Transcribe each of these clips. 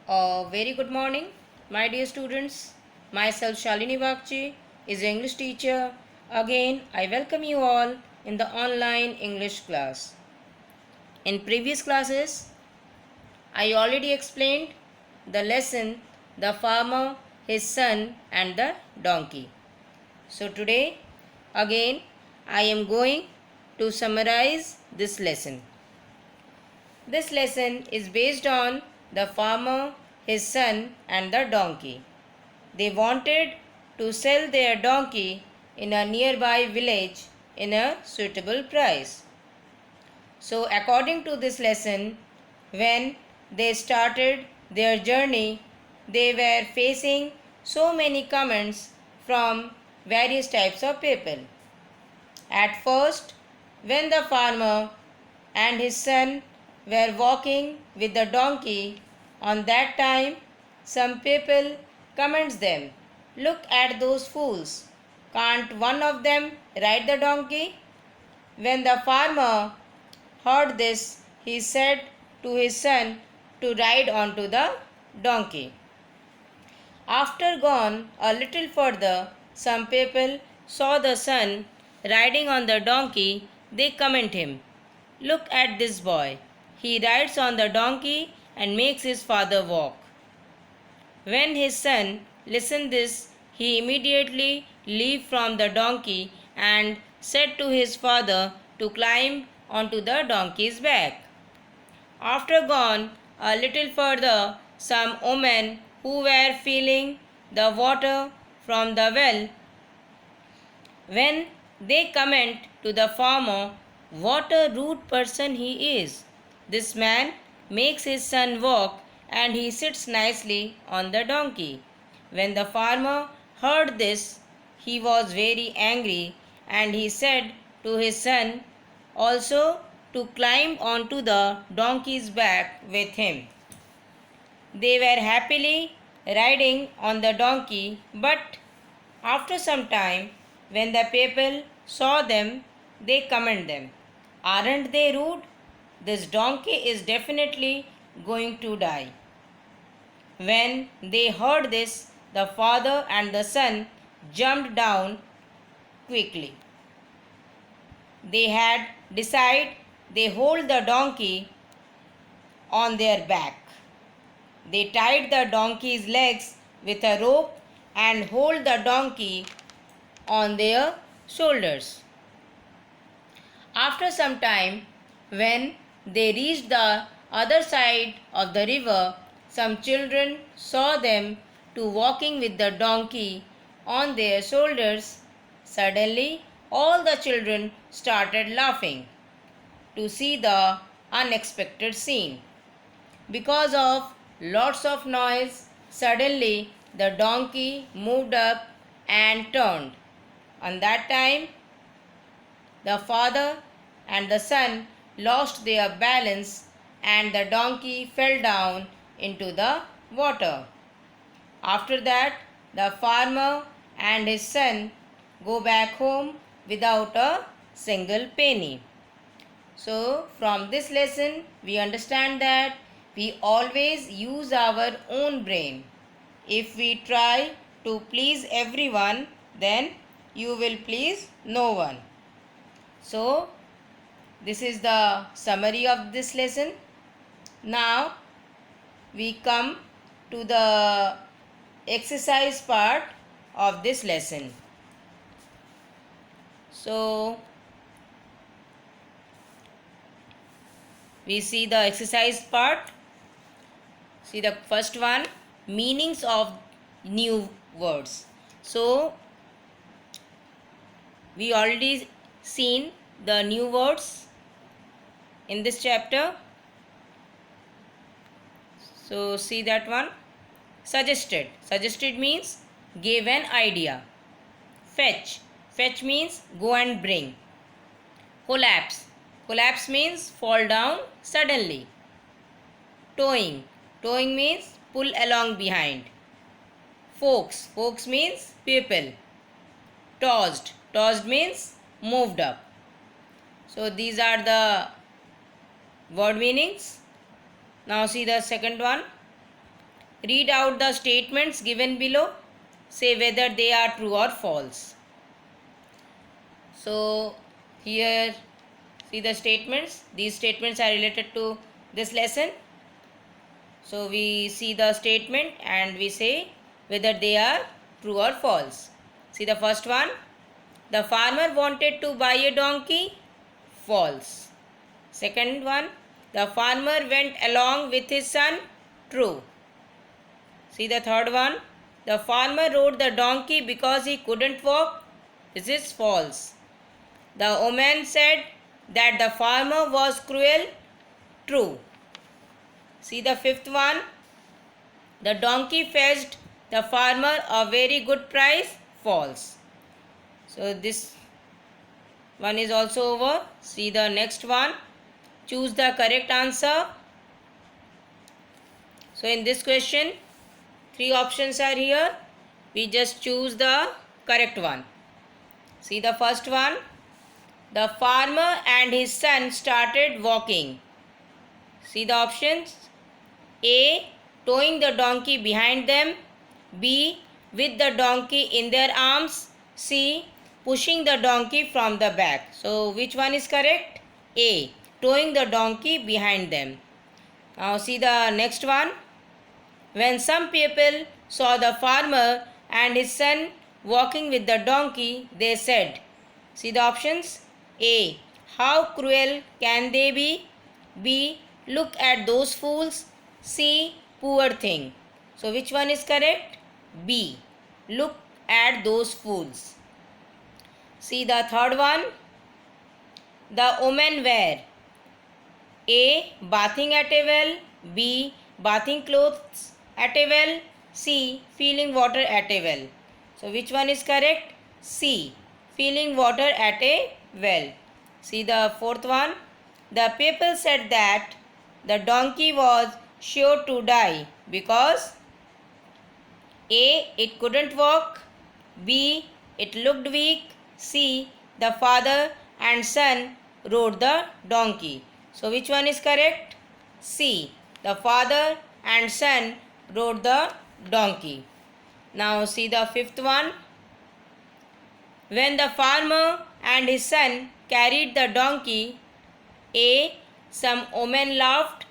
Very good morning, my dear students. Myself Shalini Bagchi is English teacher. Again, I welcome you all in the online English class. In previous classes, I already explained the lesson the farmer, his son, and the donkey. So today, again, I am going to summarize this lesson. This lesson is based on the farmer, his son, and the donkey. They wanted to sell their donkey in a nearby village in a suitable price. So, according to this lesson, when they started their journey, they were facing so many comments from various types of people. At first, when the farmer and his son were walking with the donkey, on that time some people comments them, "Look at those fools. Can't one of them ride the donkey?" When the farmer heard this, he said to his son to ride onto the donkey. After gone a little further, some people saw the son riding on the donkey. They comment him, "Look at this boy. He rides on the donkey and makes his father walk." When his son listened this, he immediately leaped from the donkey and said to his father to climb onto the donkey's back. After gone a little further, some women who were filling the water from the well, when they comment to the farmer, "What a rude person he is. This man makes his son walk and he sits nicely on the donkey." When the farmer heard this, he was very angry and he said to his son also to climb onto the donkey's back with him. They were happily riding on the donkey, but after some time, when the people saw them, they comment them, "Aren't they rude? This donkey is definitely going to die." When they heard this, the father and the son jumped down quickly. They had decided they hold the donkey on their back. They tied the donkey's legs with a rope and hold the donkey on their shoulders. After some time, when they reached the other side of the river, some children saw them two walking with the donkey on their shoulders. Suddenly, all the children started laughing to see the unexpected scene. Because of lots of noise, suddenly the donkey moved up and turned. On that time, the father and the son lost their balance and the donkey fell down into the water. After that, the farmer and his son go back home without a single penny. So, from this lesson, we understand that we always use our own brain. If we try to please everyone, then you will please no one. So, this is the summary of this lesson. Now, we come to the exercise part of this lesson. So, we see the exercise part. See the first one, meanings of new words. So, we already seen the new words in this chapter. So, see that one. Suggested. Suggested means give an idea. Fetch. Fetch means go and bring. Collapse. Collapse means fall down suddenly. Towing. Towing means pull along behind. Folks. Folks means people. Tossed. Tossed means moved up. So these are the word meanings. Now see the second one. Read out the statements given below. Say whether they are true or false. So here see the statements. These statements are related to this lesson. So we see the statement and we say whether they are true or false. See the first one. The farmer wanted to buy a donkey. False. Second one. The farmer went along with his son. True. See the third one. The farmer rode the donkey because he couldn't walk. This is false. The woman said that the farmer was cruel. True. See the fifth one. The donkey fetched the farmer a very good price. False. So this one is also over. See the next one. Choose the correct answer. So in this question, 3 options are here. We just choose the correct one. See the first one. The farmer and his son started walking. See the options. A. Towing the donkey behind them. B. With the donkey in their arms. C. Pushing the donkey from the back. So which one is correct? A. Towing the donkey behind them. Now see the next one. When some people saw the farmer and his son walking with the donkey, they said, see the options. A. How cruel can they be? B. Look at those fools. C. Poor thing. So which one is correct? B. Look at those fools. See the third one. The women were A. Bathing at a well. B. Bathing clothes at a well. C. Filling water at a well. So which one is correct? C. Filling water at a well. See the fourth one. The people said that the donkey was sure to die because A. It couldn't walk. B. It looked weak. C. The father and son rode the donkey. So which one is correct? C. The father and son rode the donkey. Now see the fifth one. When the farmer and his son carried the donkey, A. Some women laughed.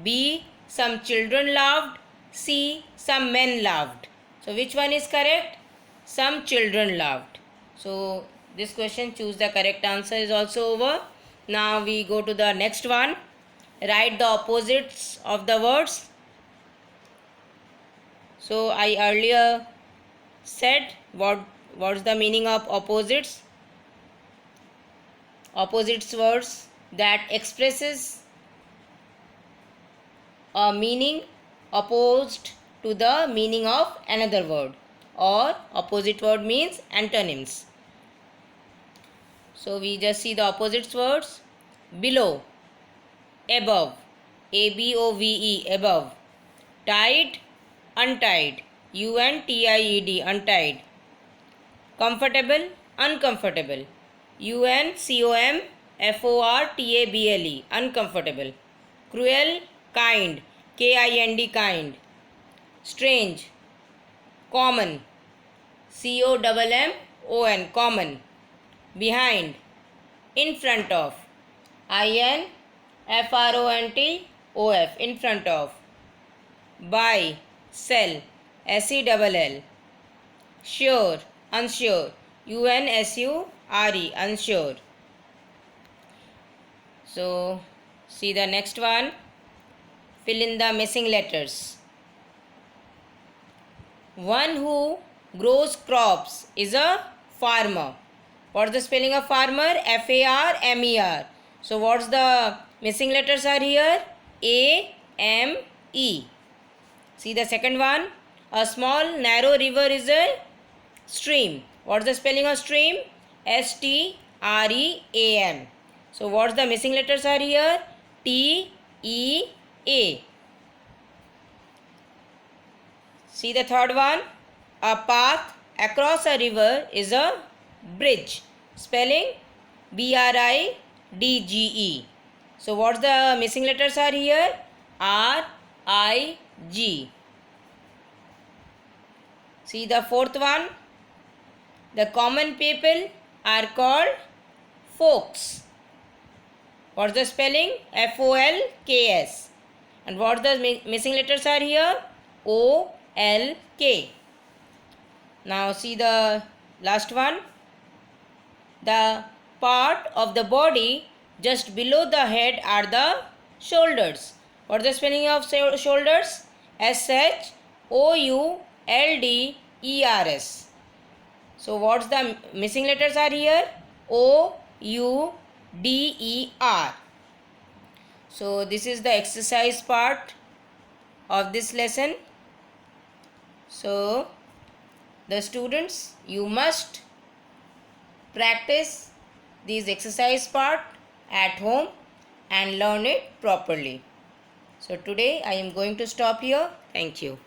B. Some children laughed. C. Some men laughed. So which one is correct? Some children laughed. So this question, choose the correct answer, is also over. Now we go to the next one. Write the opposites of the words. So I earlier said what's the meaning of opposites. Opposites words that expresses a meaning opposed to the meaning of another word, or opposite word means antonyms. So we just see the opposites words. Below, above, above, above. Tied, untied, untied, untied. Comfortable, uncomfortable, uncomfortable, uncomfortable. Cruel, kind, kind, kind. Strange, common, common, common. Behind, in front of, infront, in front of. Buy, sell, sell. Sure, unsure, unsure, unsure. So see the next one. Fill in the missing letters. One who grows crops is a farmer. What's the spelling of farmer? Farmer. So what's the missing letters are here? A, M, E. See the second one. A small narrow river is a stream. What's the spelling of stream? Stream. So what's the missing letters are here? T, E, A. See the third one. A path across a river is a bridge. Spelling Bridge. So what's the missing letters are here? R, I, G. See the fourth one. The common people are called folks. What's the spelling? Folks. And what the missing letters are here? OLK. Now see the last one. The part of the body just below the head are the shoulders. What's the spelling of shoulders? SHOULDERS. So what's the missing letters are here? OUDER. So this is the exercise part of this lesson. So the students, you must practice these exercise part at home and learn it properly. So today I am going to stop here. Thank you.